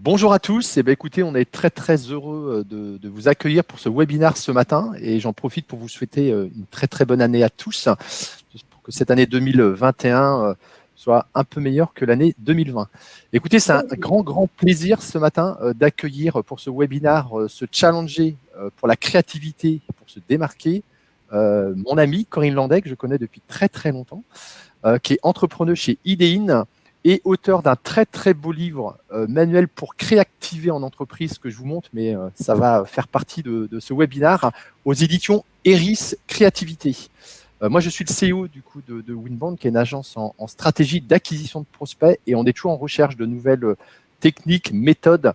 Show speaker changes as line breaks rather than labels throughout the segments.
Bonjour à tous. Écoutez, on est très très heureux de vous accueillir pour ce webinaire ce matin et j'en profite pour vous souhaiter une très très bonne année à tous, pour que cette année 2021 soit un peu meilleure que l'année 2020. Écoutez, c'est un grand plaisir ce matin d'accueillir pour ce webinaire, se challenger pour la créativité, pour se démarquer, mon amie Corinne Landais, que je connais depuis très très longtemps, qui est entrepreneuse chez Idein et auteur d'un très très beau livre, manuel pour créativer en entreprise, que je vous montre, mais ça va faire partie de ce webinaire, aux éditions Eris Créativité. Moi, je suis le CEO du coup de Winbond, qui est une agence en stratégie d'acquisition de prospects, et on est toujours en recherche de nouvelles techniques, méthodes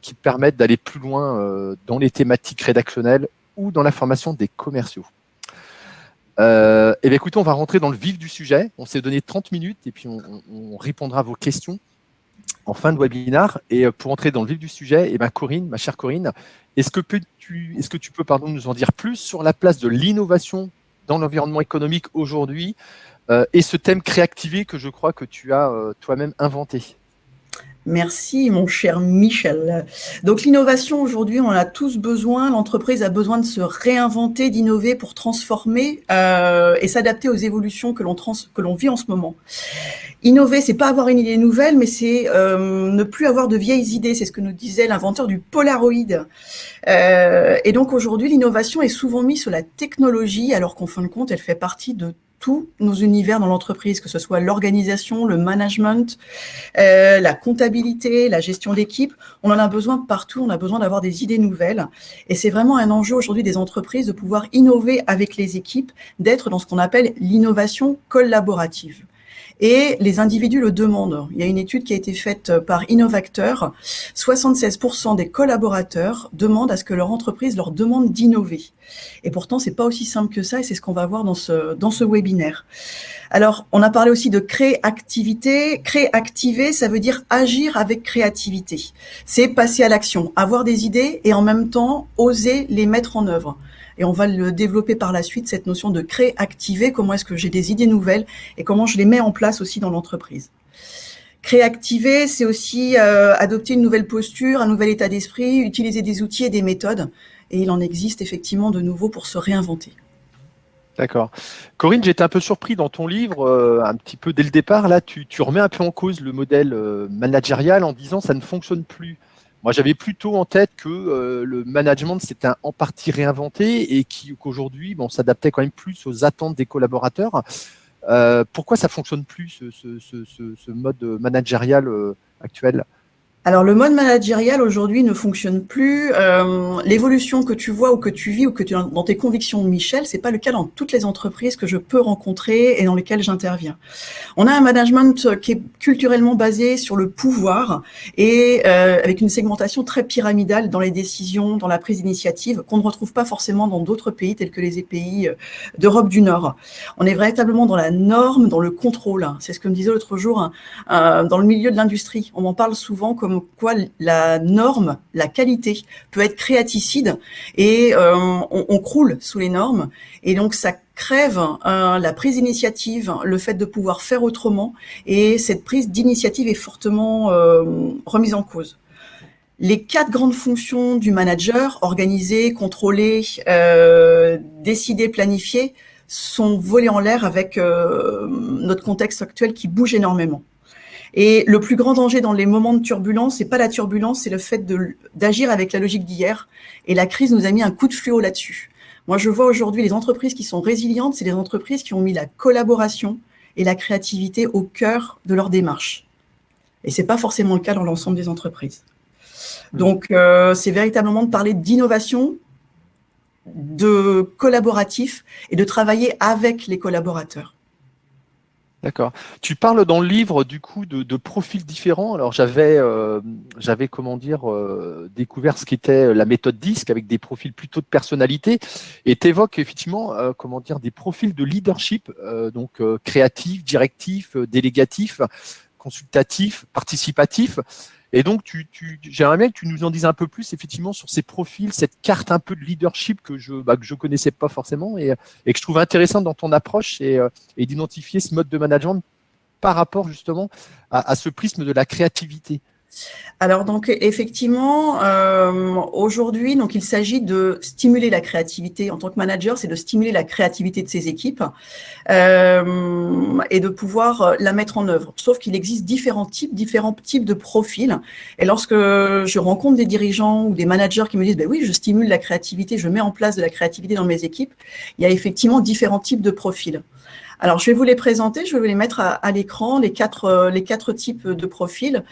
qui permettent d'aller plus loin dans les thématiques rédactionnelles ou dans la formation des commerciaux. Écoutez, on va rentrer dans le vif du sujet. On s'est donné 30 minutes et puis on répondra à vos questions en fin de webinaire. Et pour entrer dans le vif du sujet, Corinne, ma chère Corinne, est-ce que tu peux nous en dire plus sur la place de l'innovation dans l'environnement économique aujourd'hui et ce thème créativé que je crois que tu as toi-même inventé?
Merci, mon cher Michel. Donc, l'innovation, aujourd'hui, on en a tous besoin. L'entreprise a besoin de se réinventer, d'innover pour transformer et s'adapter aux évolutions que l'on vit en ce moment. Innover, c'est pas avoir une idée nouvelle, mais c'est ne plus avoir de vieilles idées. C'est ce que nous disait l'inventeur du Polaroid. Et donc, aujourd'hui, l'innovation est souvent mise sur la technologie, alors qu'en fin de compte, elle fait partie de tous nos univers dans l'entreprise, que ce soit l'organisation, le management, la comptabilité, la gestion d'équipe. On en a besoin partout, on a besoin d'avoir des idées nouvelles. Et c'est vraiment un enjeu aujourd'hui des entreprises de pouvoir innover avec les équipes, d'être dans ce qu'on appelle l'innovation collaborative. Et les individus le demandent. Il y a une étude qui a été faite par Innovacteur. 76% des collaborateurs demandent à ce que leur entreprise leur demande d'innover. Et pourtant, c'est pas aussi simple que ça, et c'est ce qu'on va voir dans ce webinaire. Alors, on a parlé aussi de créativité. Créactiver, ça veut dire agir avec créativité. C'est passer à l'action, avoir des idées et en même temps oser les mettre en œuvre. Et on va le développer par la suite, cette notion de créactiver, comment est-ce que j'ai des idées nouvelles et comment je les mets en place aussi dans l'entreprise. Créactiver, c'est aussi adopter une nouvelle posture, un nouvel état d'esprit, utiliser des outils et des méthodes. Et il en existe effectivement de nouveaux pour se réinventer.
D'accord. Corinne, j'étais un peu surpris dans ton livre, un petit peu dès le départ, là, tu remets un peu en cause le modèle managérial en disant ça ne fonctionne plus. Moi, j'avais plutôt en tête que le management, c'était en partie réinventé et qu'aujourd'hui, on s'adaptait quand même plus aux attentes des collaborateurs. Pourquoi ça ne fonctionne plus, ce mode managérial actuel?
Alors, le mode managérial aujourd'hui ne fonctionne plus. L'évolution que tu vois ou que tu vis ou que tu as dans tes convictions, Michel, c'est pas le cas dans toutes les entreprises que je peux rencontrer et dans lesquelles j'interviens. On a un management qui est culturellement basé sur le pouvoir et avec une segmentation très pyramidale dans les décisions, dans la prise d'initiative, qu'on ne retrouve pas forcément dans d'autres pays tels que les pays d'Europe du Nord. On est véritablement dans la norme, dans le contrôle. C'est ce que me disait l'autre jour dans le milieu de l'industrie. On m'en parle souvent comme quoi la norme, la qualité peut être créaticide et on croule sous les normes et donc ça crève la prise d'initiative, le fait de pouvoir faire autrement, et cette prise d'initiative est fortement remise en cause. Les 4 grandes fonctions du manager, organiser, contrôler, décider, planifier, sont volées en l'air avec notre contexte actuel qui bouge énormément. Et le plus grand danger dans les moments de turbulence, c'est pas la turbulence, c'est le fait d'agir avec la logique d'hier. Et la crise nous a mis un coup de fluo là-dessus. Moi, je vois aujourd'hui les entreprises qui sont résilientes, c'est les entreprises qui ont mis la collaboration et la créativité au cœur de leur démarche. Et c'est pas forcément le cas dans l'ensemble des entreprises. Donc, c'est véritablement de parler d'innovation, de collaboratif et de travailler avec les collaborateurs.
D'accord. Tu parles dans le livre du coup de profils différents. Alors j'avais découvert ce qu'était la méthode DISC avec des profils plutôt de personnalité, et tu évoques effectivement des profils de leadership, créatif, directif, délégatif, consultatif, participatif. Et donc, j'aimerais bien que tu nous en dises un peu plus, effectivement, sur ces profils, cette carte un peu de leadership que je connaissais pas forcément et que je trouve intéressante dans ton approche et d'identifier ce mode de management par rapport justement à ce prisme de la créativité.
Alors donc effectivement, aujourd'hui, donc il s'agit de stimuler la créativité. En tant que manager, c'est de stimuler la créativité de ses équipes et de pouvoir la mettre en œuvre. Sauf qu'il existe différents types de profils. Et lorsque je rencontre des dirigeants ou des managers qui me disent, ben oui, je stimule la créativité, je mets en place de la créativité dans mes équipes, il y a effectivement différents types de profils. Alors, je vais vous les présenter, je vais les mettre à l'écran, les quatre types de profils.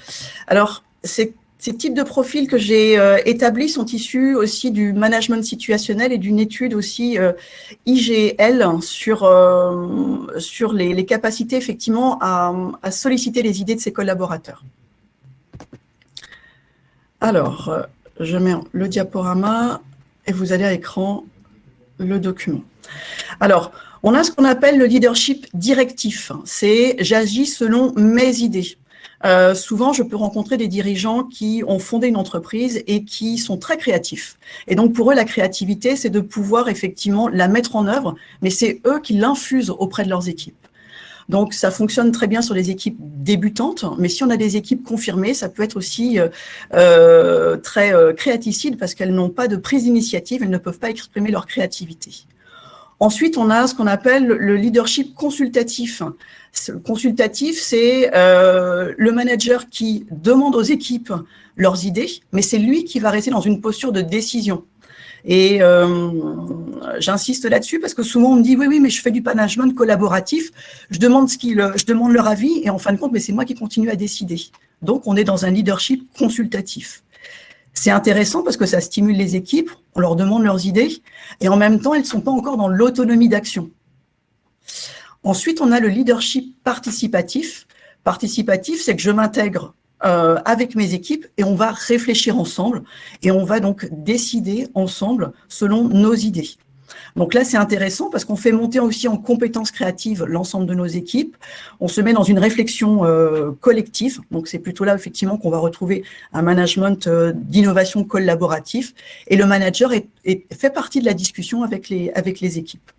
Alors, ces types de profils que j'ai établis sont issus aussi du management situationnel et d'une étude aussi IGL sur les capacités effectivement à solliciter les idées de ses collaborateurs. Alors, je mets le diaporama et vous allez à l'écran le document. Alors, on a ce qu'on appelle le leadership directif. C'est j'agis selon mes idées. Souvent, je peux rencontrer des dirigeants qui ont fondé une entreprise et qui sont très créatifs. Et donc, pour eux, la créativité, c'est de pouvoir effectivement la mettre en œuvre, mais c'est eux qui l'infusent auprès de leurs équipes. Donc, ça fonctionne très bien sur les équipes débutantes, mais si on a des équipes confirmées, ça peut être aussi très créaticide parce qu'elles n'ont pas de prise d'initiative, elles ne peuvent pas exprimer leur créativité. Ensuite, on a ce qu'on appelle le leadership consultatif. Consultatif, c'est le manager qui demande aux équipes leurs idées, mais c'est lui qui va rester dans une posture de décision. Et j'insiste là-dessus parce que souvent on me dit oui, mais je fais du management collaboratif, je demande leur avis et en fin de compte, mais c'est moi qui continue à décider. Donc, on est dans un leadership consultatif. C'est intéressant parce que ça stimule les équipes, on leur demande leurs idées, et en même temps, elles ne sont pas encore dans l'autonomie d'action. Ensuite, on a le leadership participatif. Participatif, c'est que je m'intègre avec mes équipes et on va réfléchir ensemble et on va donc décider ensemble selon nos idées. Donc là, c'est intéressant parce qu'on fait monter aussi en compétences créatives l'ensemble de nos équipes. On se met dans une réflexion collective. Donc, c'est plutôt là, effectivement, qu'on va retrouver un management d'innovation collaboratif. Et le manager fait partie de la discussion avec les équipes.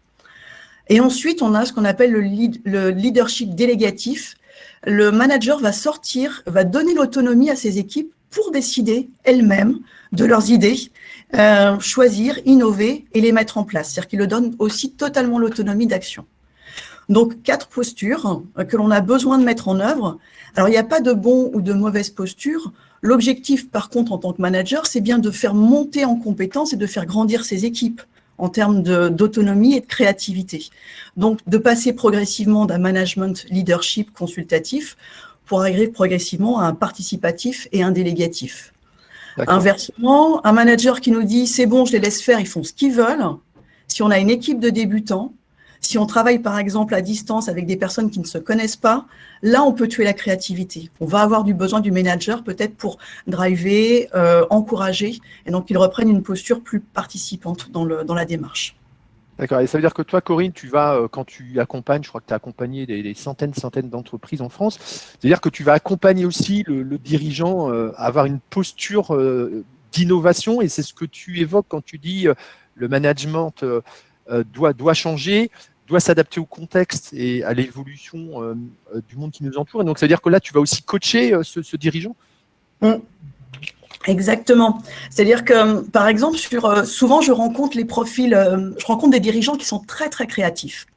Et ensuite, on a ce qu'on appelle le leadership délégatif. Le manager va donner l'autonomie à ses équipes pour décider elles-mêmes de leurs idées, choisir, innover et les mettre en place. C'est-à-dire qu'il leur donne aussi totalement l'autonomie d'action. Donc, 4 postures que l'on a besoin de mettre en œuvre. Alors, il n'y a pas de bon ou de mauvaise posture. L'objectif, par contre, en tant que manager, c'est bien de faire monter en compétences et de faire grandir ses équipes en termes d'autonomie et de créativité. Donc, de passer progressivement d'un management leadership consultatif pour arriver progressivement à un participatif et un délégatif. Inversement, un manager qui nous dit « c'est bon, je les laisse faire, ils font ce qu'ils veulent », si on a une équipe de débutants, si on travaille par exemple à distance avec des personnes qui ne se connaissent pas, là on peut tuer la créativité. On va avoir besoin du manager peut-être pour driver, encourager, et donc qu'ils reprennent une posture plus participante dans la démarche.
D'accord. Et ça veut dire que toi, Corinne, tu vas, quand tu accompagnes, je crois que tu as accompagné des centaines d'entreprises en France, c'est-à-dire que tu vas accompagner aussi le dirigeant à avoir une posture d'innovation, et c'est ce que tu évoques quand tu dis le management doit changer, doit s'adapter au contexte et à l'évolution du monde qui nous entoure. Et donc, ça veut dire que là, tu vas aussi coacher ce dirigeant.
Exactement. C'est-à-dire que, par exemple, souvent, je rencontre des dirigeants qui sont très, très créatifs.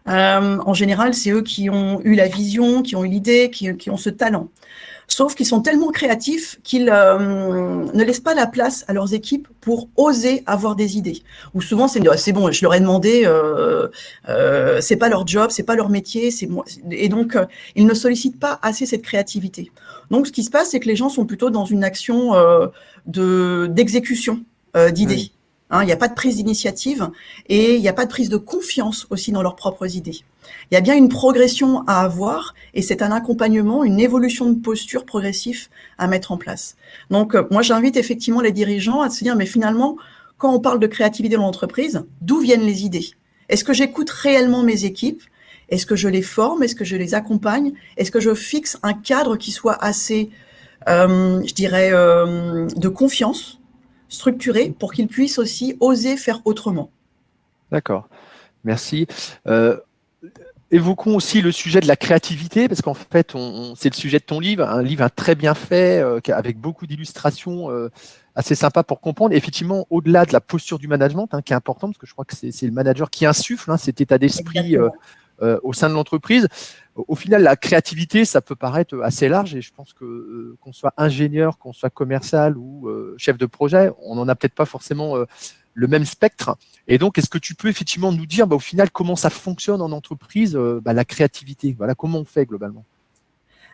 En général, c'est eux qui ont eu la vision, qui ont eu l'idée, qui ont ce talent. Sauf qu'ils sont tellement créatifs qu'ils ne laissent pas la place à leurs équipes pour oser avoir des idées. Ou souvent, c'est bon, je leur ai demandé, c'est pas leur job, c'est pas leur métier, c'est moi. Et donc, ils ne sollicitent pas assez cette créativité. Donc, ce qui se passe, c'est que les gens sont plutôt dans une action d'exécution d'idées. Oui. Il n'y a pas de prise d'initiative et il n'y a pas de prise de confiance aussi dans leurs propres idées. Il y a bien une progression à avoir et c'est un accompagnement, une évolution de posture progressive à mettre en place. Donc, moi, j'invite effectivement les dirigeants à se dire, mais finalement, quand on parle de créativité dans l'entreprise, d'où viennent les idées? Est-ce que j'écoute réellement mes équipes? Est-ce que je les forme? Est-ce que je les accompagne? Est-ce que je fixe un cadre qui soit assez, de confiance, structuré, pour qu'ils puissent aussi oser faire autrement?
D'accord, merci. Évoquons aussi le sujet de la créativité, parce qu'en fait, c'est le sujet de ton livre, un livre très bien fait, avec beaucoup d'illustrations assez sympas pour comprendre. Et effectivement, au-delà de la posture du management, qui est important, parce que je crois que c'est le manager qui insuffle cet état d'esprit au sein de l'entreprise. Au final, la créativité, ça peut paraître assez large, et je pense que qu'on soit ingénieur, qu'on soit commercial ou chef de projet, on n'en a peut-être pas forcément le même spectre. Et donc, est-ce que tu peux effectivement nous dire, au final, comment ça fonctionne en entreprise, la créativité? Voilà, comment on fait globalement?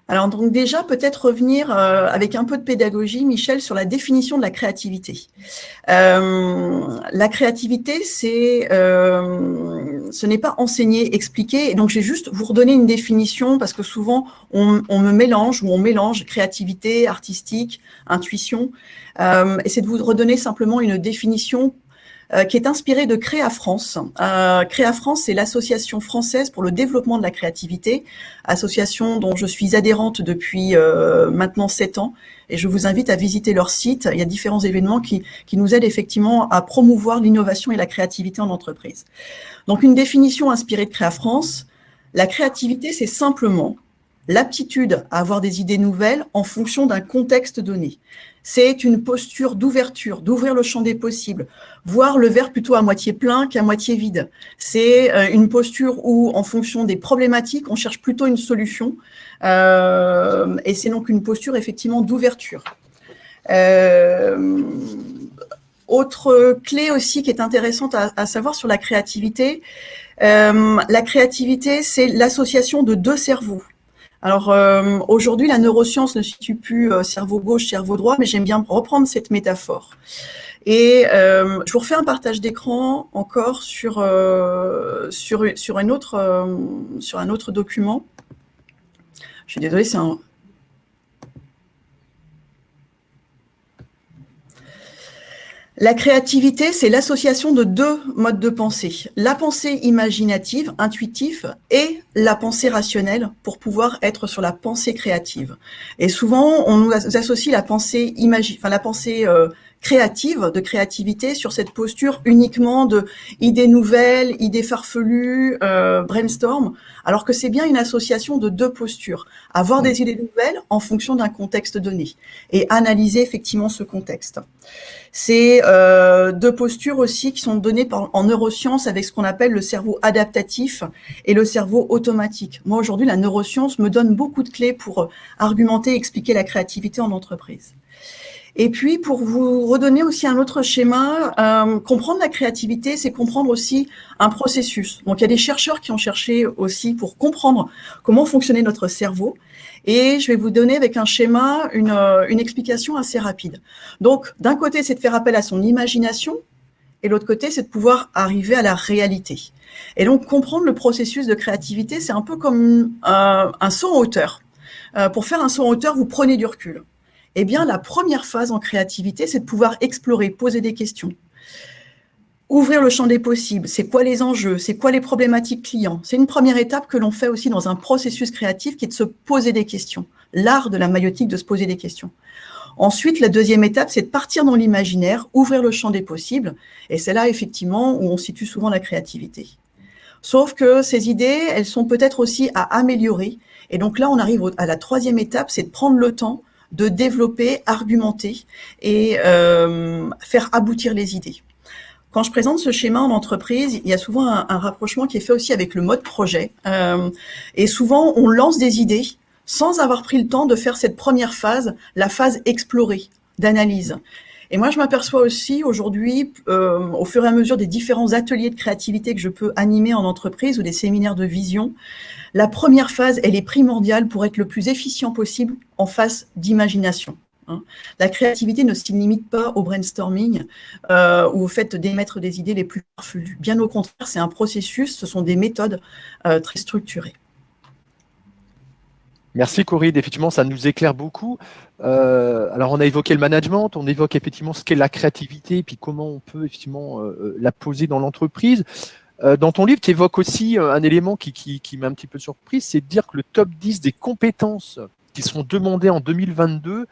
Alors donc déjà, peut-être revenir avec un peu de pédagogie, Michel, sur la définition de la créativité. La créativité, ce n'est pas enseigné, expliqué. Et donc, je vais juste vous redonner une définition parce que souvent, on mélange créativité, artistique, intuition. Et c'est de vous redonner simplement une définition qui est inspirée de Créa France. Créa France, c'est l'association française pour le développement de la créativité, association dont je suis adhérente depuis maintenant 7 ans. Et je vous invite à visiter leur site. Il y a différents événements qui nous aident effectivement à promouvoir l'innovation et la créativité en entreprise. Donc, une définition inspirée de Créa France. La créativité, c'est simplement l'aptitude à avoir des idées nouvelles en fonction d'un contexte donné. C'est une posture d'ouverture, d'ouvrir le champ des possibles, voir le verre plutôt à moitié plein qu'à moitié vide. C'est une posture où, en fonction des problématiques, on cherche plutôt une solution. Et c'est donc une posture effectivement d'ouverture. Autre clé aussi qui est intéressante à savoir sur la créativité, c'est l'association de deux cerveaux. Alors aujourd'hui, la neuroscience ne situe plus cerveau gauche, cerveau droit, mais j'aime bien reprendre cette métaphore. Et je vous refais un partage d'écran encore sur un autre document. Je suis désolée, c'est un... La créativité, c'est l'association de deux modes de pensée. La pensée imaginative, intuitive, et la pensée rationnelle pour pouvoir être sur la pensée créative. Et souvent, on nous associe la pensée créative, de créativité, sur cette posture uniquement de idées nouvelles, idées farfelues, brainstorm, alors que c'est bien une association de deux postures. Avoir des idées nouvelles en fonction d'un contexte donné et analyser effectivement ce contexte. C'est deux postures aussi qui sont données en neurosciences avec ce qu'on appelle le cerveau adaptatif et le cerveau automatique. Moi, aujourd'hui, la neuroscience me donne beaucoup de clés pour argumenter et expliquer la créativité en entreprise. Et puis, pour vous redonner aussi un autre schéma, comprendre la créativité, c'est comprendre aussi un processus. Donc, il y a des chercheurs qui ont cherché aussi pour comprendre comment fonctionnait notre cerveau. Et je vais vous donner avec un schéma une explication assez rapide. Donc, d'un côté, c'est de faire appel à son imagination, et l'autre côté, c'est de pouvoir arriver à la réalité. Et donc, comprendre le processus de créativité, c'est un peu comme un saut en hauteur. Pour faire un saut en hauteur, vous prenez du recul. Eh bien, la première phase en créativité, c'est de pouvoir explorer, poser des questions. Ouvrir le champ des possibles, c'est quoi les enjeux, c'est quoi les problématiques clients. C'est une première étape que l'on fait aussi dans un processus créatif qui est de se poser des questions. L'art de la maïeutique de se poser des questions. Ensuite, la deuxième étape, c'est de partir dans l'imaginaire, ouvrir le champ des possibles. Et c'est là, effectivement, où on situe souvent la créativité. Sauf que ces idées, elles sont peut-être aussi à améliorer. Et donc là, on arrive à la troisième étape, c'est de prendre le temps de développer, argumenter et faire aboutir les idées. Quand je présente ce schéma en entreprise, il y a souvent un rapprochement qui est fait aussi avec le mode projet. Et souvent, on lance des idées sans avoir pris le temps de faire cette première phase, la phase explorée, d'analyse. Et moi, je m'aperçois aussi aujourd'hui, au fur et à mesure des différents ateliers de créativité que je peux animer en entreprise ou des séminaires de vision, la première phase, elle est primordiale pour être le plus efficient possible en phase d'imagination. La créativité ne se limite pas au brainstorming ou au fait d'émettre des idées les plus farfelues. Bien au contraire, c'est un processus, ce sont des méthodes très structurées.
Merci Corinne, effectivement ça nous éclaire beaucoup. Alors on a évoqué le management, on évoque effectivement ce qu'est la créativité et puis comment on peut effectivement la poser dans l'entreprise. Dans ton livre, tu évoques aussi un élément qui m'a un petit peu surpris, c'est de dire que le top 10 des compétences qui seront demandées en 2022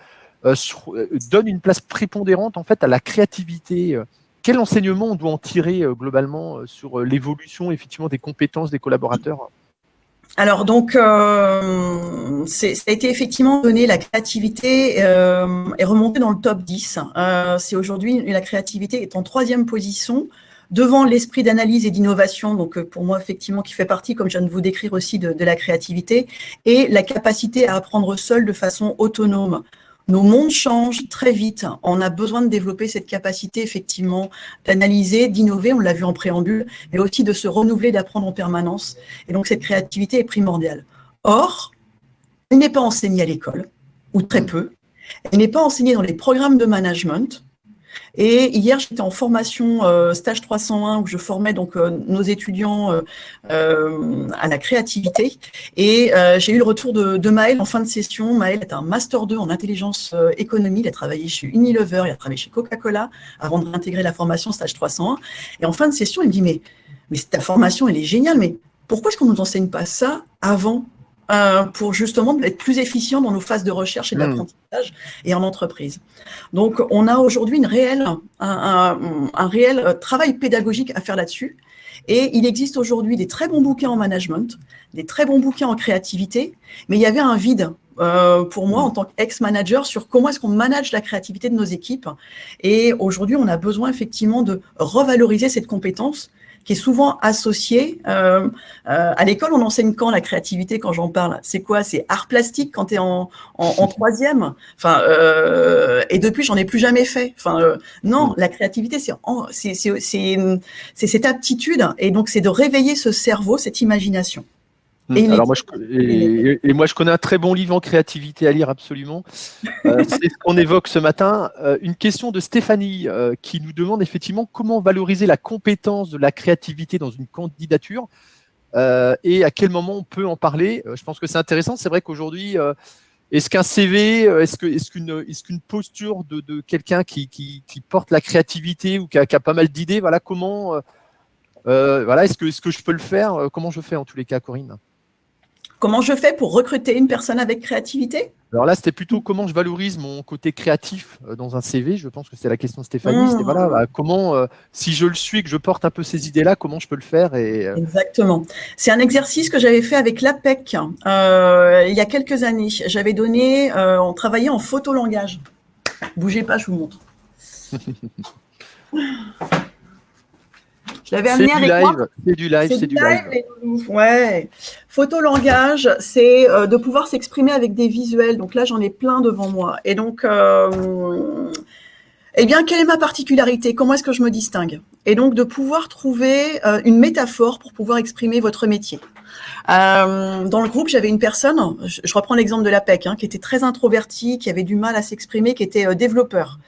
donne une place prépondérante en fait à la créativité. Quel enseignement on doit en tirer globalement sur l'évolution effectivement des compétences des collaborateurs?
Alors donc, ça a été effectivement donné, la créativité est remontée dans le top 10. C'est aujourd'hui, la créativité est en 3e position, devant l'esprit d'analyse et d'innovation, donc pour moi effectivement qui fait partie, comme je viens de vous décrire aussi, de la créativité, et la capacité à apprendre seul de façon autonome. Nos mondes changent très vite. On a besoin de développer cette capacité, effectivement, d'analyser, d'innover, on l'a vu en préambule, mais aussi de se renouveler, d'apprendre en permanence. Et donc, cette créativité est primordiale. Or, elle n'est pas enseignée à l'école, ou très peu. Elle n'est pas enseignée dans les programmes de management. Et hier, j'étais en formation stage 301 où je formais donc nos étudiants à la créativité. Et j'ai eu le retour de Maëlle en fin de session. Maëlle est un Master 2 en intelligence économie. Il a travaillé chez Unilever, il a travaillé chez Coca-Cola avant de réintégrer la formation stage 301. Et en fin de session, il me dit mais ta formation, elle est géniale, mais pourquoi est-ce qu'on ne nous enseigne pas ça avant pour justement être plus efficient dans nos phases de recherche et d'apprentissage et en entreprise. Donc, on a aujourd'hui un réel travail pédagogique à faire là-dessus. Et il existe aujourd'hui des très bons bouquins en management, des très bons bouquins en créativité, mais il y avait un vide pour moi en tant qu'ex-manager sur comment est-ce qu'on manage la créativité de nos équipes. Et aujourd'hui, on a besoin effectivement de revaloriser cette compétence qui est souvent associée. À l'école, on enseigne quand la créativité, quand j'en parle? C'est quoi? C'est art plastique quand tu es en 3e. Enfin, et depuis, j'en ai plus jamais fait. Enfin, non, la créativité, c'est cette aptitude, et donc c'est de réveiller ce cerveau, cette imagination.
Alors moi, je connais un très bon livre en créativité à lire absolument. C'est ce qu'on évoque ce matin. Une question de Stéphanie qui nous demande effectivement comment valoriser la compétence de la créativité dans une candidature et à quel moment on peut en parler. Je pense que c'est intéressant. C'est vrai qu'aujourd'hui, est-ce qu'un CV, est-ce qu'une posture de quelqu'un qui porte la créativité ou qui a pas mal d'idées, voilà, comment, est-ce que je peux le faire? Comment je fais en tous les cas, Corinne?
Comment je fais pour recruter une personne avec créativité?
Alors là, c'était plutôt comment je valorise mon côté créatif dans un CV. Je pense que c'est la question de Stéphanie. C'était voilà, comment, si je le suis, que je porte un peu ces idées-là, comment je peux le faire
Exactement. C'est un exercice que j'avais fait avec l'APEC il y a quelques années. J'avais donné, on travaillait en photolangage. Bougez pas, je vous montre. Je l'avais amené avec moi.
C'est du live.
Ouais. Photolangage, c'est de pouvoir s'exprimer avec des visuels. Donc là, j'en ai plein devant moi. Et donc, eh bien, quelle est ma particularité? Comment est-ce que je me distingue? Et donc, de pouvoir trouver une métaphore pour pouvoir exprimer votre métier. Dans le groupe, j'avais une personne, je reprends l'exemple de l'APEC, qui était très introvertie, qui avait du mal à s'exprimer, qui était développeur.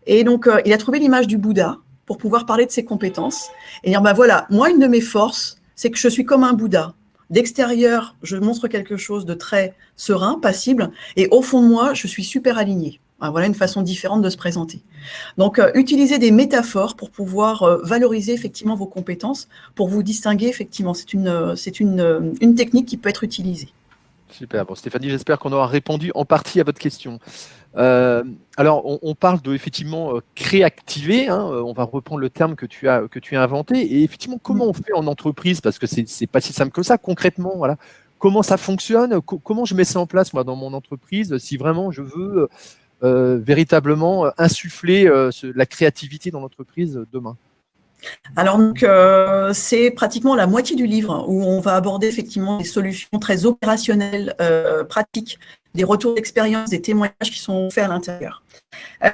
Et donc, il a trouvé l'image du Bouddha pour pouvoir parler de ses compétences et dire, voilà, moi, une de mes forces, c'est que je suis comme un Bouddha. D'extérieur, je montre quelque chose de très serein, passible, et au fond de moi, je suis super aligné. Voilà une façon différente de se présenter. Donc, utilisez des métaphores pour pouvoir valoriser effectivement vos compétences, pour vous distinguer effectivement. C'est une technique qui peut être utilisée.
Super. Bon, Stéphanie, j'espère qu'on aura répondu en partie à votre question. Alors, on parle de effectivement créativer. On va reprendre le terme que tu as inventé. Et effectivement, comment on fait en entreprise? Parce que c'est pas si simple que ça. Concrètement, voilà, comment ça fonctionne? Comment je mets ça en place moi dans mon entreprise si vraiment je veux véritablement insuffler la créativité dans l'entreprise demain?
Alors, donc, c'est pratiquement la moitié du livre où on va aborder effectivement des solutions très opérationnelles, pratiques, des retours d'expérience, des témoignages qui sont faits à l'intérieur.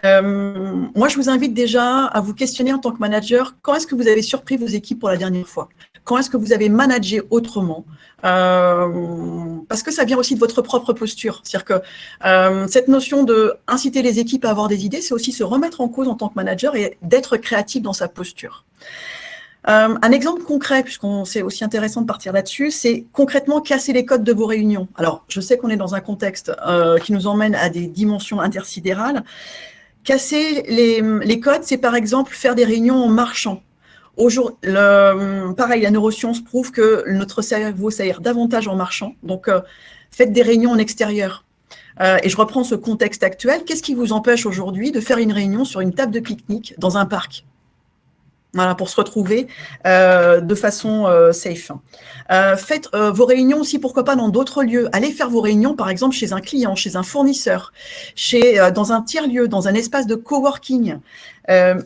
Moi, je vous invite déjà à vous questionner en tant que manager. Quand est-ce que vous avez surpris vos équipes pour la dernière fois? Quand est-ce que vous avez managé autrement? Parce que ça vient aussi de votre propre posture. C'est-à-dire que cette notion de inciter les équipes à avoir des idées, c'est aussi se remettre en cause en tant que manager et d'être créatif dans sa posture. Un exemple concret, puisqu'on c'est aussi intéressant de partir là-dessus, c'est concrètement casser les codes de vos réunions. Alors, je sais qu'on est dans un contexte qui nous emmène à des dimensions intersidérales. Casser les codes, c'est par exemple faire des réunions en marchant. Pareil, la neuroscience prouve que notre cerveau s'aère davantage en marchant. Donc, faites des réunions en extérieur. Et je reprends ce contexte actuel. Qu'est-ce qui vous empêche aujourd'hui de faire une réunion sur une table de pique-nique dans un parc? Voilà, pour se retrouver de façon safe. Faites vos réunions aussi, pourquoi pas, dans d'autres lieux. Allez faire vos réunions, par exemple, chez un client, chez un fournisseur, dans un tiers-lieu, dans un espace de coworking.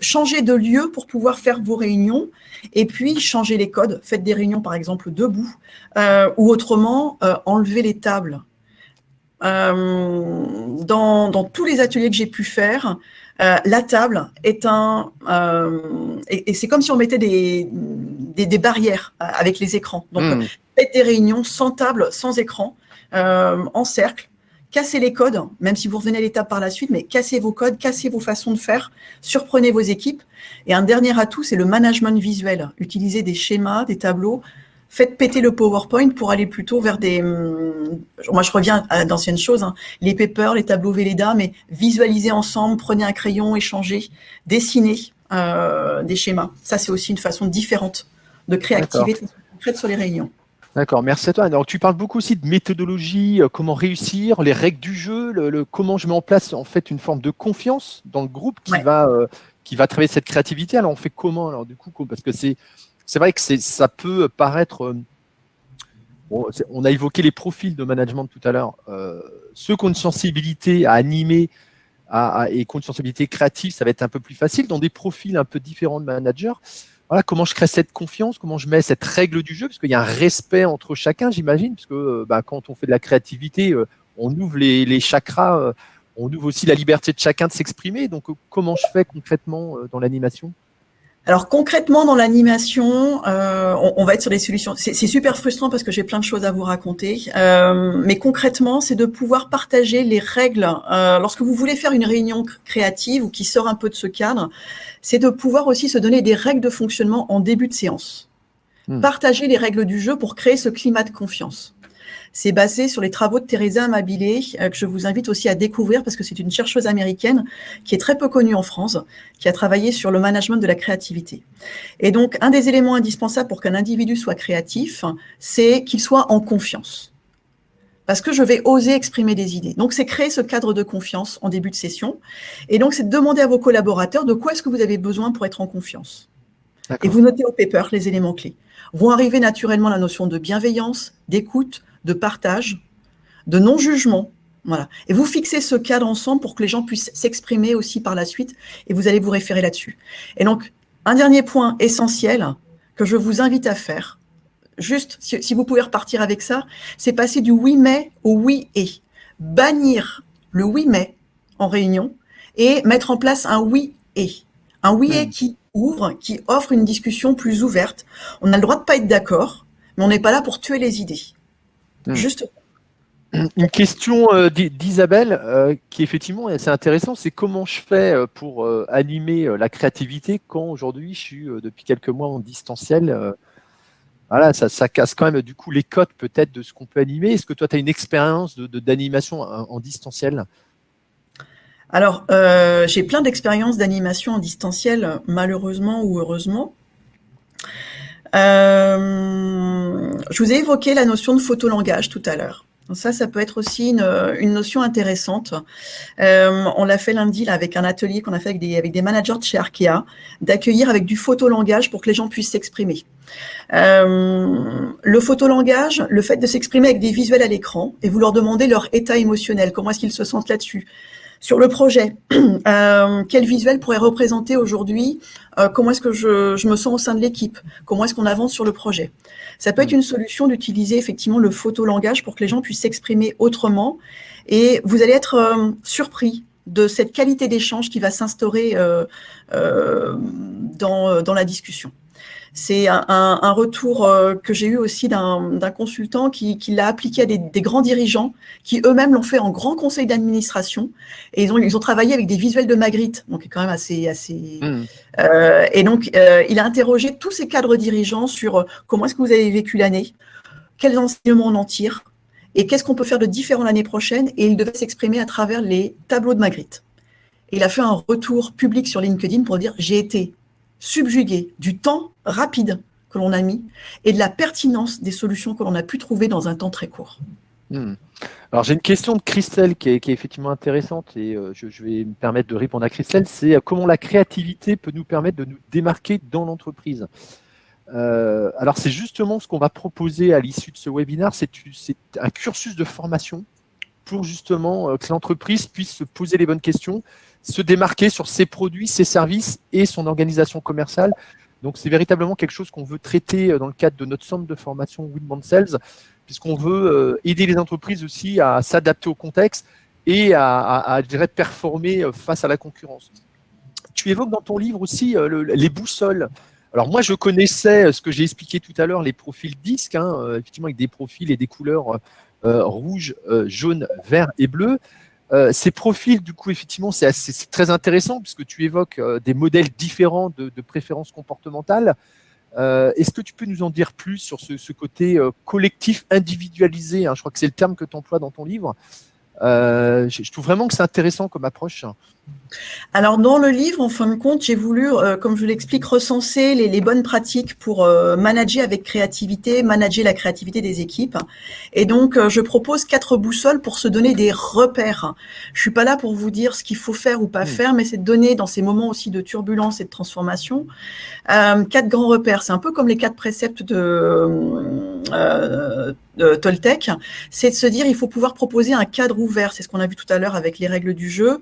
Changez de lieu pour pouvoir faire vos réunions et puis changez les codes. Faites des réunions, par exemple, debout ou autrement, enlevez les tables. Dans tous les ateliers que j'ai pu faire, la table est et c'est comme si on mettait des barrières avec les écrans. Donc, faites des réunions sans table, sans écran, en cercle. Cassez les codes, même si vous revenez à l'étape par la suite, mais cassez vos codes, cassez vos façons de faire, surprenez vos équipes. Et un dernier atout, c'est le management visuel. Utilisez des schémas, des tableaux. Faites péter le PowerPoint pour aller plutôt vers moi, je reviens à d'anciennes choses, les papers, les tableaux Velleda, mais visualisez ensemble, prenez un crayon, échangez, dessinez des schémas. Ça, c'est aussi une façon différente de créativer de façon concrète sur les réunions.
D'accord, merci à toi. Alors, tu parles beaucoup aussi de méthodologie, comment réussir, les règles du jeu, comment je mets en place en fait une forme de confiance dans le groupe qui va travailler cette créativité. Alors, on fait comment alors du coup, parce que c'est vrai que ça peut paraître. On a évoqué les profils de management tout à l'heure. Ceux qui ont une sensibilité à animer et qui ont une sensibilité créative, ça va être un peu plus facile. Dans des profils un peu différents de managers, voilà, comment je crée cette confiance, comment je mets cette règle du jeu, parce qu'il y a un respect entre chacun, j'imagine, parce que quand on fait de la créativité, on ouvre les chakras, on ouvre aussi la liberté de chacun de s'exprimer. Donc, comment je fais concrètement dans l'animation ?
Alors concrètement dans l'animation, on va être sur des solutions. C'est super frustrant parce que j'ai plein de choses à vous raconter, mais concrètement, c'est de pouvoir partager les règles. Lorsque vous voulez faire une réunion créative ou qui sort un peu de ce cadre, c'est de pouvoir aussi se donner des règles de fonctionnement en début de séance. Partager les règles du jeu pour créer ce climat de confiance. C'est basé sur les travaux de Teresa Amabile, que je vous invite aussi à découvrir parce que c'est une chercheuse américaine qui est très peu connue en France, qui a travaillé sur le management de la créativité. Et donc, un des éléments indispensables pour qu'un individu soit créatif, c'est qu'il soit en confiance. Parce que je vais oser exprimer des idées. Donc, c'est créer ce cadre de confiance en début de session. Et donc, c'est de demander à vos collaborateurs de quoi est-ce que vous avez besoin pour être en confiance. Et vous notez au paper les éléments clés. Vont arriver naturellement la notion de bienveillance, d'écoute, de partage, de non-jugement. Voilà. Et vous fixez ce cadre ensemble pour que les gens puissent s'exprimer aussi par la suite et vous allez vous référer là-dessus. Et donc, un dernier point essentiel que je vous invite à faire, juste si vous pouvez repartir avec ça, c'est passer du oui mais au oui et. Bannir le oui mais en réunion et mettre en place un oui et. Un oui et qui ouvre, qui offre une discussion plus ouverte. On a le droit de pas être d'accord, mais on n'est pas là pour tuer les idées. Juste.
Une question d'Isabelle qui effectivement est assez intéressante, c'est comment je fais pour animer la créativité quand aujourd'hui je suis depuis quelques mois en distanciel. Voilà, ça casse quand même du coup les codes peut-être de ce qu'on peut animer. Est-ce que toi tu as une expérience d'animation en distanciel ?
Alors, j'ai plein d'expériences d'animation en distanciel, malheureusement ou heureusement. Je vous ai évoqué la notion de photolangage tout à l'heure. Ça peut être aussi une notion intéressante. On l'a fait lundi là, avec un atelier qu'on a fait avec des managers de chez Arkea, d'accueillir avec du photolangage pour que les gens puissent s'exprimer. Le photolangage, le fait de s'exprimer avec des visuels à l'écran, et vous leur demandez leur état émotionnel, comment est-ce qu'ils se sentent là-dessus. Sur le projet, quel visuel pourrait représenter aujourd'hui comment est-ce que je me sens au sein de l'équipe, comment est-ce qu'on avance sur le projet. Ça peut être une solution d'utiliser effectivement le photolangage pour que les gens puissent s'exprimer autrement et vous allez être surpris de cette qualité d'échange qui va s'instaurer dans la discussion. C'est un retour que j'ai eu aussi d'un consultant qui l'a appliqué à des grands dirigeants qui eux-mêmes l'ont fait en grand conseil d'administration et ils ont travaillé avec des visuels de Magritte, donc quand même assez. Et donc il a interrogé tous ces cadres dirigeants sur comment est-ce que vous avez vécu l'année, quels enseignements on en tire et qu'est-ce qu'on peut faire de différent l'année prochaine. Et il devait s'exprimer à travers les tableaux de Magritte. Et il a fait un retour public sur LinkedIn pour dire j'ai été subjugué du temps rapide que l'on a mis et de la pertinence des solutions que l'on a pu trouver dans un temps très court.
Hmm. Alors j'ai une question de Christelle qui est effectivement intéressante et je vais me permettre de répondre à Christelle. C'est comment la créativité peut nous permettre de nous démarquer dans l'entreprise. Alors c'est justement ce qu'on va proposer à l'issue de ce webinaire, c'est un cursus de formation pour justement que l'entreprise puisse se poser les bonnes questions, se démarquer sur ses produits, ses services et son organisation commerciale. Donc c'est véritablement quelque chose qu'on veut traiter dans le cadre de notre centre de formation Winbound Sales, puisqu'on veut aider les entreprises aussi à s'adapter au contexte et à je dirais, performer face à la concurrence. Tu évoques dans ton livre aussi les boussoles. Alors moi, je connaissais ce que j'ai expliqué tout à l'heure, les profils disques, effectivement avec des profils et des couleurs rouge, jaune, vert et bleu. Ces profils, du coup, effectivement, c'est très intéressant puisque tu évoques des modèles différents de préférences comportementales. Est-ce que tu peux nous en dire plus sur ce côté collectif, individualisé, je crois que c'est le terme que tu emploies dans ton livre. Je trouve vraiment que c'est intéressant comme approche.
Alors, dans le livre, en fin de compte, j'ai voulu, comme je l'explique, recenser les bonnes pratiques pour manager avec créativité, manager la créativité des équipes. Et donc, je propose 4 boussoles pour se donner des repères. Je suis pas là pour vous dire ce qu'il faut faire ou pas faire, mais c'est de donner, dans ces moments aussi de turbulence et de transformation, 4 grands repères. C'est un peu comme les 4 préceptes de Toltec. C'est de se dire, il faut pouvoir proposer un cadre ouvert. C'est ce qu'on a vu tout à l'heure avec les règles du jeu.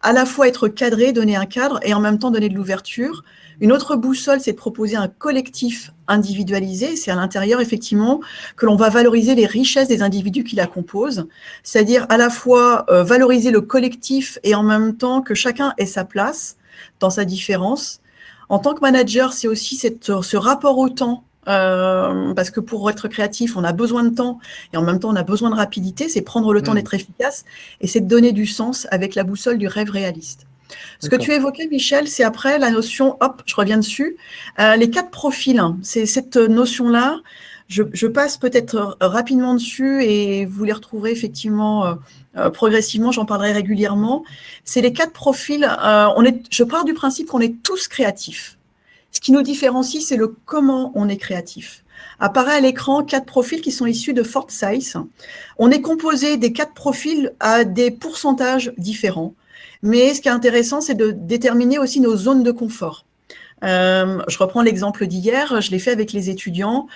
À la fois être cadré, donner un cadre et en même temps donner de l'ouverture. Une autre boussole, c'est de proposer un collectif individualisé. C'est à l'intérieur, effectivement, que l'on va valoriser les richesses des individus qui la composent. C'est-à-dire à la fois valoriser le collectif et en même temps que chacun ait sa place dans sa différence. En tant que manager, c'est aussi ce rapport au temps. Parce que pour être créatif, on a besoin de temps et en même temps on a besoin de rapidité, c'est prendre le temps d'être efficace et c'est de donner du sens avec la boussole du rêve réaliste. Ce que tu évoquais, Michel, c'est après la notion, hop, je reviens dessus, les 4 profils, c'est cette notion-là, je passe peut-être rapidement dessus et vous les retrouverez effectivement progressivement, j'en parlerai régulièrement. C'est les 4 profils, je pars du principe qu'on est tous créatifs. Ce qui nous différencie, c'est le comment on est créatif. Apparaît à l'écran 4 profils qui sont issus de Forsyth. On est composé des 4 profils à des pourcentages différents. Mais ce qui est intéressant, c'est de déterminer aussi nos zones de confort. Je reprends l'exemple d'hier, je l'ai fait avec les étudiants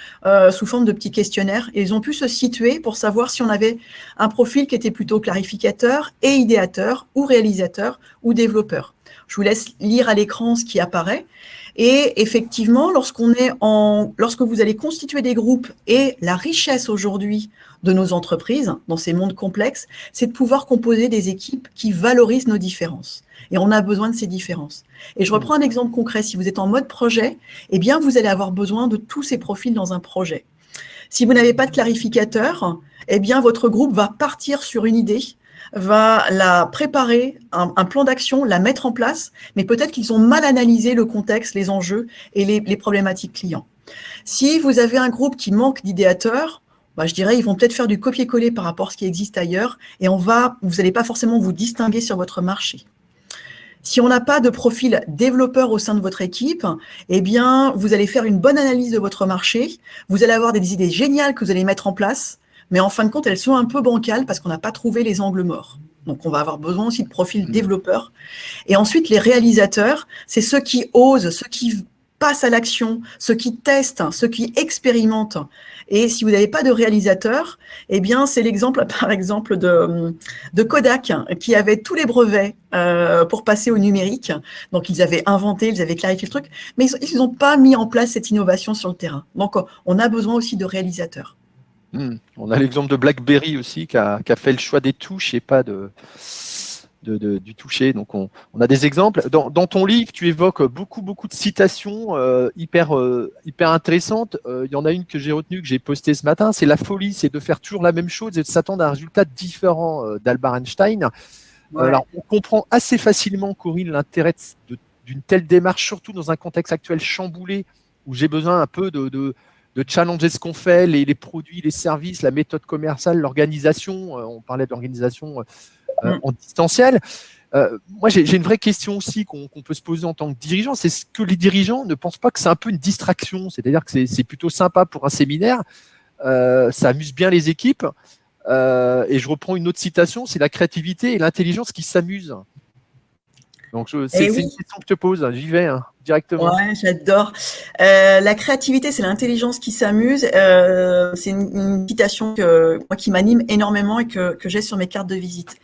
sous forme de petits questionnaires. Et ils ont pu se situer pour savoir si on avait un profil qui était plutôt clarificateur et idéateur, ou réalisateur, ou développeur. Je vous laisse lire à l'écran ce qui apparaît. Et effectivement, lorsque vous allez constituer des groupes, et la richesse aujourd'hui de nos entreprises, dans ces mondes complexes, c'est de pouvoir composer des équipes qui valorisent nos différences. Et on a besoin de ces différences. Et je reprends un exemple concret. Si vous êtes en mode projet, eh bien, vous allez avoir besoin de tous ces profils dans un projet. Si vous n'avez pas de clarificateur, eh bien, votre groupe va partir sur une idée, va la préparer, un plan d'action, la mettre en place, mais peut-être qu'ils ont mal analysé le contexte, les enjeux et les problématiques clients. Si vous avez un groupe qui manque d'idéateurs, je dirais ils vont peut-être faire du copier-coller par rapport à ce qui existe ailleurs et vous n'allez pas forcément vous distinguer sur votre marché. Si on n'a pas de profil développeur au sein de votre équipe, eh bien, vous allez faire une bonne analyse de votre marché, vous allez avoir des idées géniales que vous allez mettre en place, mais en fin de compte, elles sont un peu bancales parce qu'on n'a pas trouvé les angles morts. Donc, on va avoir besoin aussi de profils développeurs. Et ensuite, les réalisateurs, c'est ceux qui osent, ceux qui passent à l'action, ceux qui testent, ceux qui expérimentent. Et si vous n'avez pas de réalisateur, eh bien, c'est l'exemple, par exemple, de Kodak, qui avait tous les brevets pour passer au numérique. Donc, ils avaient inventé, ils avaient clarifié le truc, mais ils n'ont pas mis en place cette innovation sur le terrain. Donc, on a besoin aussi de réalisateurs.
On a l'exemple de BlackBerry aussi qui a fait le choix des touches et pas du toucher. Donc on a des exemples. Dans ton livre, tu évoques beaucoup de citations hyper intéressantes. Il y en a une que j'ai retenue, que j'ai postée ce matin. C'est la folie, c'est de faire toujours la même chose et de s'attendre à un résultat différent d'Albert Einstein. Ouais. Alors on comprend assez facilement, Corinne, l'intérêt d'une telle démarche, surtout dans un contexte actuel chamboulé où j'ai besoin un peu de challenger ce qu'on fait, les produits, les services, la méthode commerciale, l'organisation. On parlait d'organisation en distanciel. Moi, j'ai une vraie question aussi qu'on peut se poser en tant que dirigeant. C'est ce que les dirigeants ne pensent pas que c'est un peu une distraction. C'est-à-dire que c'est plutôt sympa pour un séminaire. Ça amuse bien les équipes. Et je reprends une autre citation, c'est la créativité et l'intelligence qui s'amusent. Donc, c'est
Et
une
oui,
question que je te pose, j'y vais directement.
ouais, j'adore. La créativité, c'est l'intelligence qui s'amuse. C'est une citation moi, qui m'anime énormément et que j'ai sur mes cartes de visite.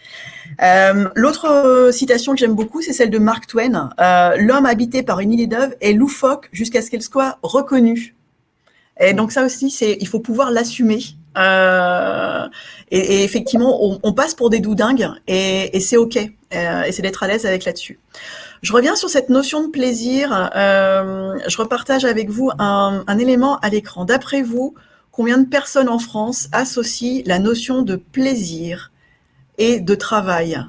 L'autre citation que j'aime beaucoup, c'est celle de Mark Twain. L'homme habité par une idée d'œuvre est loufoque jusqu'à ce qu'elle soit reconnue. Et donc ça aussi, il faut pouvoir l'assumer. Et effectivement, on passe pour des doudingues et c'est OK. Et c'est d'être à l'aise avec là-dessus. Je reviens sur cette notion de plaisir. Je repartage avec vous un élément à l'écran. D'après vous, combien de personnes en France associent la notion de plaisir et de travail?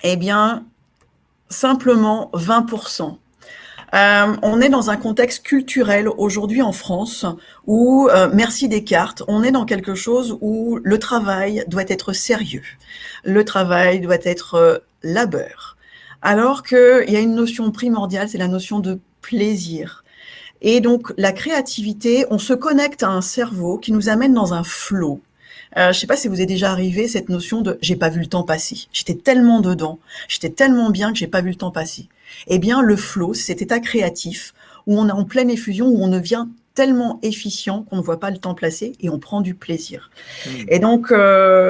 Eh bien, simplement 20%. On est dans un contexte culturel aujourd'hui en France où, merci Descartes, on est dans quelque chose où le travail doit être sérieux, le travail doit être labeur, alors qu'il y a une notion primordiale, c'est la notion de plaisir. Et donc la créativité, on se connecte à un cerveau qui nous amène dans un flow. Je ne sais pas si vous est déjà arrivé cette notion de j'ai pas vu le temps passer. J'étais tellement dedans, j'étais tellement bien que j'ai pas vu le temps passer. Eh bien, le flow, c'est cet état créatif où on est en pleine effusion, où on devient tellement efficient qu'on ne voit pas le temps passer et on prend du plaisir. Et donc,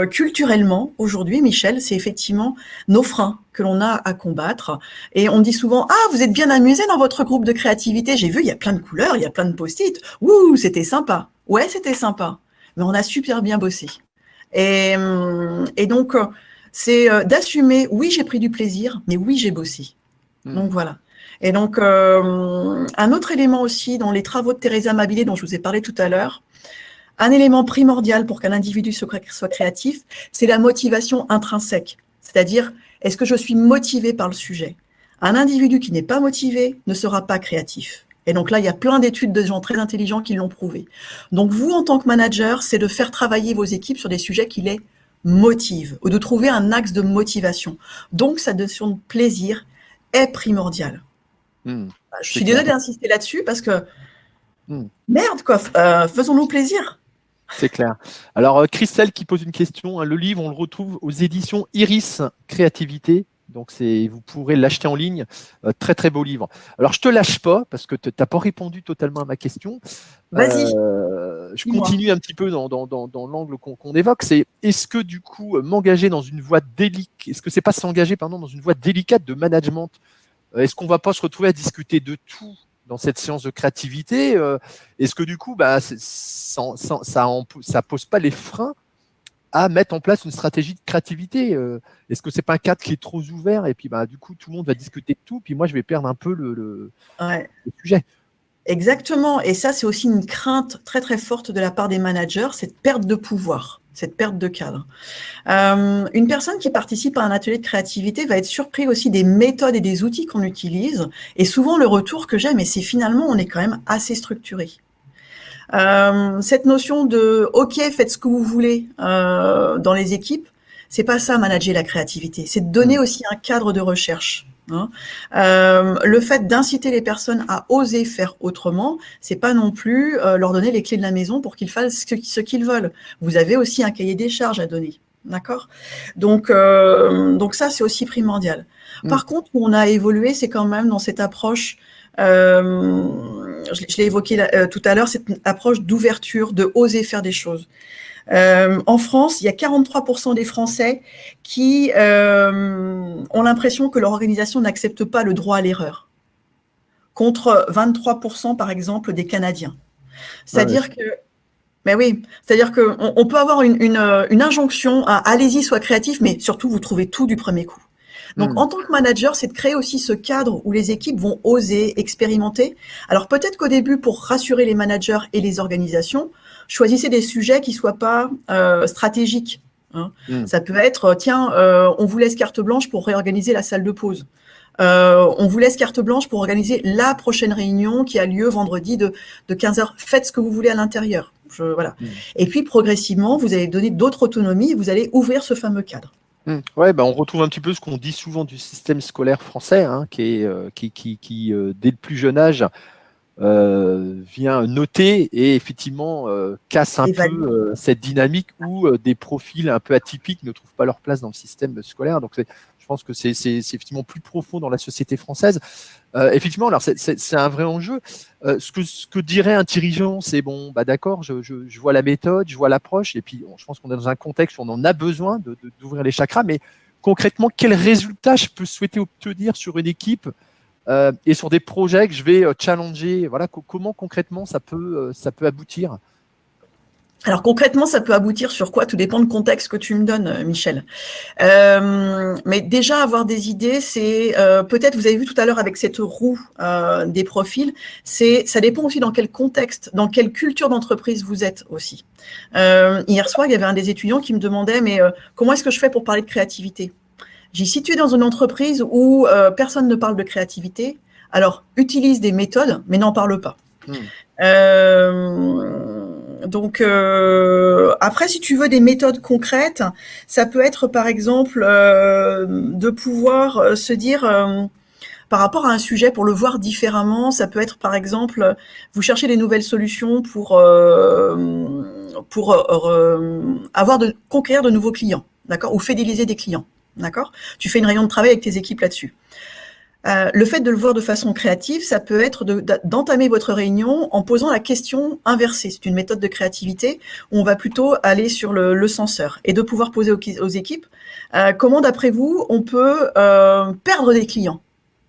culturellement, aujourd'hui, Michel, c'est effectivement nos freins que l'on a à combattre. Et on dit souvent, ah, vous êtes bien amusé dans votre groupe de créativité. J'ai vu, il y a plein de couleurs, il y a plein de post-it. Ouh, c'était sympa. Ouais, c'était sympa. Mais on a super bien bossé. Et donc, c'est d'assumer, oui, j'ai pris du plaisir, mais oui, j'ai bossé. Donc voilà. Et donc, un autre élément aussi dans les travaux de Teresa Mabilé dont je vous ai parlé tout à l'heure, un élément primordial pour qu'un individu soit créatif, c'est la motivation intrinsèque. C'est-à-dire, est-ce que je suis motivé par le sujet? Un individu qui n'est pas motivé ne sera pas créatif. Et donc là, il y a plein d'études de gens très intelligents qui l'ont prouvé. Donc vous, en tant que manager, c'est de faire travailler vos équipes sur des sujets qui les motivent, ou de trouver un axe de motivation. Donc, sa notion de plaisir est primordiale. Je suis désolée d'insister là-dessus parce que, merde, quoi, faisons-nous plaisir.
C'est clair. Alors, Christelle qui pose une question. Le livre, on le retrouve aux éditions Iris Créativité. Donc, vous pourrez l'acheter en ligne. Très, très beau livre. Alors, je ne te lâche pas parce que tu n'as pas répondu totalement à ma question.
Vas-y.
Je continue un petit peu dans l'angle qu'on évoque. C'est est-ce que, du coup, m'engager dans une voie délicate, est-ce que c'est pas s'engager, pardon, dans une voie délicate de management? Est-ce qu'on ne va pas se retrouver à discuter de tout dans cette séance de créativité? Est-ce que du coup, ça pose pas les freins à mettre en place une stratégie de créativité? Est-ce que c'est pas un cadre qui est trop ouvert et puis du coup tout le monde va discuter de tout, puis moi je vais perdre un peu le sujet?
Exactement. Et ça, c'est aussi une crainte très très forte de la part des managers, cette perte de pouvoir, cette perte de cadre. Une personne qui participe à un atelier de créativité va être surpris aussi des méthodes et des outils qu'on utilise. Et souvent, le retour que j'ai, mais c'est finalement, on est quand même assez structuré. Cette notion de « OK, faites ce que vous voulez » dans les équipes, c'est pas ça, manager la créativité. C'est de donner aussi un cadre de recherche. Le fait d'inciter les personnes à oser faire autrement, c'est pas non plus leur donner les clés de la maison pour qu'ils fassent ce qu'ils veulent. Vous avez aussi un cahier des charges à donner. D'accord? Donc ça, c'est aussi primordial. Par contre, où on a évolué, c'est quand même dans cette approche, je l'ai évoqué tout à l'heure, cette approche d'ouverture, de oser faire des choses. En France, il y a 43% des Français qui ont l'impression que leur organisation n'accepte pas le droit à l'erreur, contre 23% par exemple des Canadiens. C'est-à-dire que mais oui, c'est-à-dire qu'on peut avoir une injonction à allez-y, sois créatif, mais surtout vous trouvez tout du premier coup. Donc, en tant que manager, c'est de créer aussi ce cadre où les équipes vont oser expérimenter. Alors, peut-être qu'au début, pour rassurer les managers et les organisations, choisissez des sujets qui soient pas stratégiques. Ça peut être, tiens, on vous laisse carte blanche pour réorganiser la salle de pause. On vous laisse carte blanche pour organiser la prochaine réunion qui a lieu vendredi de 15h. Faites ce que vous voulez à l'intérieur. Voilà. Et puis, progressivement, vous allez donner d'autres autonomies et vous allez ouvrir ce fameux cadre.
Ouais, on retrouve un petit peu ce qu'on dit souvent du système scolaire français, qui dès le plus jeune âge, vient noter et effectivement casse un
Évalue.
peu cette dynamique où des profils un peu atypiques ne trouvent pas leur place dans le système scolaire. Donc, je pense que c'est effectivement plus profond dans la société française. Effectivement, alors c'est un vrai enjeu. Ce que dirait un dirigeant, c'est bon, bah d'accord, je vois la méthode, je vois l'approche, et puis je pense qu'on est dans un contexte où on en a besoin d'ouvrir les chakras, mais concrètement, quel résultat je peux souhaiter obtenir sur une équipe et sur des projets que je vais challenger. Voilà, comment concrètement ça peut aboutir.
Alors concrètement, ça peut aboutir sur quoi? Tout dépend du contexte que tu me donnes, Michel. Mais déjà avoir des idées, c'est peut-être, vous avez vu tout à l'heure avec cette roue des profils, ça dépend aussi dans quel contexte, dans quelle culture d'entreprise vous êtes aussi. Hier soir, il y avait un des étudiants qui me demandait, mais comment est-ce que je fais pour parler de créativité? J'ai situé dans une entreprise où personne ne parle de créativité, alors utilise des méthodes, mais n'en parle pas. Donc après, si tu veux des méthodes concrètes, ça peut être par exemple de pouvoir se dire par rapport à un sujet pour le voir différemment. Ça peut être par exemple vous cherchez des nouvelles solutions pour conquérir de nouveaux clients, d'accord, ou fidéliser des clients, d'accord. Tu fais une réunion de travail avec tes équipes là-dessus. Le fait de le voir de façon créative, ça peut être d'entamer votre réunion en posant la question inversée. C'est une méthode de créativité où on va plutôt aller sur le senseur et de pouvoir poser aux équipes comment, d'après vous, on peut perdre des clients.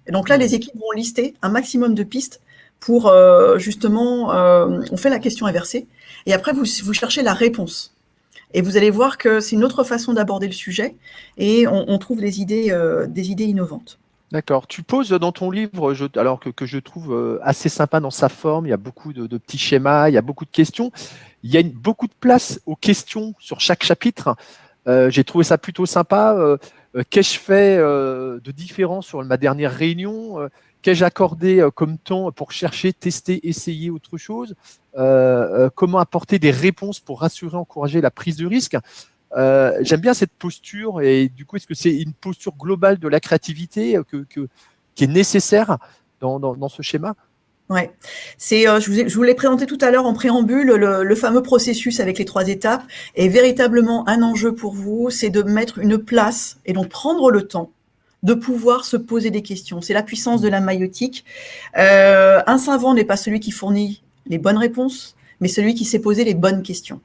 Et donc là, les équipes vont lister un maximum de pistes pour justement, on fait la question inversée et après vous cherchez la réponse. Et vous allez voir que c'est une autre façon d'aborder le sujet et on trouve des idées innovantes.
D'accord. Tu poses dans ton livre, alors que je trouve assez sympa dans sa forme, il y a beaucoup de petits schémas, il y a beaucoup de questions. Il y a beaucoup de place aux questions sur chaque chapitre. J'ai trouvé ça plutôt sympa. Qu'ai-je fait de différent sur ma dernière réunion? Qu'ai-je accordé comme temps pour chercher, tester, essayer autre chose? Comment apporter des réponses pour rassurer, encourager la prise de risque? J'aime bien cette posture et du coup, est-ce que c'est une posture globale de la créativité qui est nécessaire dans ce schéma?
Ouais, je vous l'ai présenté tout à l'heure en préambule, le fameux processus avec les 3 étapes est véritablement un enjeu pour vous, c'est de mettre une place et donc prendre le temps de pouvoir se poser des questions. C'est la puissance de la maïeutique. Un savant n'est pas celui qui fournit les bonnes réponses, mais celui qui sait poser les bonnes questions.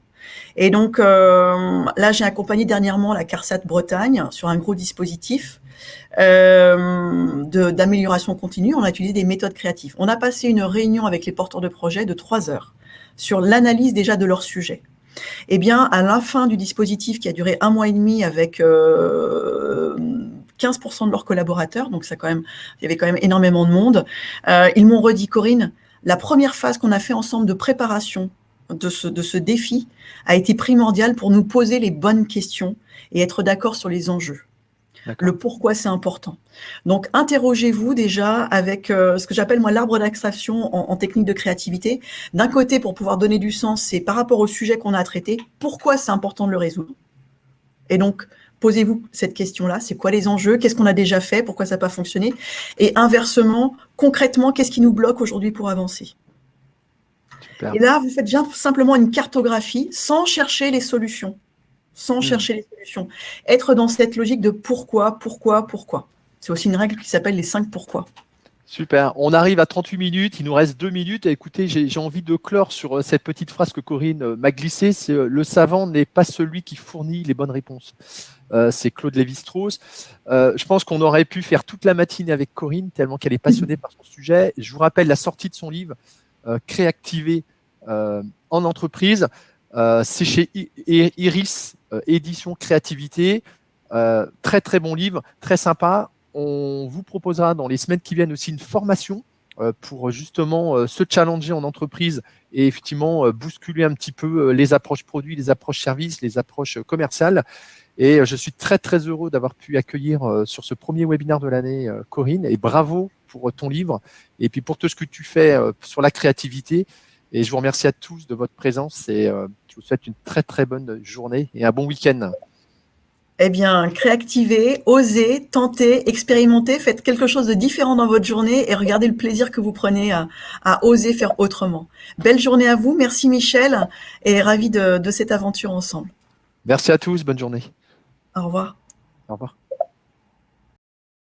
Et donc là, j'ai accompagné dernièrement la CARSAT Bretagne sur un gros dispositif d'amélioration continue. On a utilisé des méthodes créatives. On a passé une réunion avec les porteurs de projets de 3 heures sur l'analyse déjà de leur sujet. Eh bien, à la fin du dispositif qui a duré 1 mois et demi avec 15% de leurs collaborateurs, donc ça quand même, il y avait quand même énormément de monde, ils m'ont redit, Corinne, la première phase qu'on a fait ensemble de préparation de ce défi a été primordiale pour nous poser les bonnes questions et être d'accord sur les enjeux. Le pourquoi c'est important. Donc, interrogez-vous déjà avec ce que j'appelle moi l'arbre d'abstraction en technique de créativité. D'un côté, pour pouvoir donner du sens, c'est par rapport au sujet qu'on a à traiter, pourquoi c'est important de le résoudre. Et donc, posez-vous cette question-là, c'est quoi les enjeux, qu'est-ce qu'on a déjà fait, pourquoi ça n'a pas fonctionné, et inversement, concrètement, qu'est-ce qui nous bloque aujourd'hui pour avancer. Super. Et là, vous faites simplement une cartographie sans chercher les solutions. Chercher les solutions. Être dans cette logique de pourquoi. C'est aussi une règle qui s'appelle les 5 pourquoi.
Super. On arrive à 38 minutes, il nous reste 2 minutes. Écoutez, j'ai envie de clore sur cette petite phrase que Corinne m'a glissée, c'est le savant n'est pas celui qui fournit les bonnes réponses. C'est Claude Lévi-Strauss. Je pense qu'on aurait pu faire toute la matinée avec Corinne, tellement qu'elle est passionnée par son sujet. Je vous rappelle la sortie de son livre, Créactiver en entreprise. C'est chez Iris, édition créativité. Très très bon livre, très sympa. On vous proposera dans les semaines qui viennent aussi une formation pour justement se challenger en entreprise et effectivement bousculer un petit peu les approches produits, les approches services, les approches commerciales. Et je suis très très heureux d'avoir pu accueillir sur ce premier webinaire de l'année Corinne, et bravo pour ton livre et puis pour tout ce que tu fais sur la créativité. Et je vous remercie à tous de votre présence et je vous souhaite une très très bonne journée et un bon week-end.
Eh bien, créativez, osez, tentez, expérimentez, faites quelque chose de différent dans votre journée et regardez le plaisir que vous prenez à oser faire autrement. Belle journée à vous. Merci Michel et ravi de cette aventure ensemble.
Merci à tous, bonne journée.
Au revoir.
Au revoir.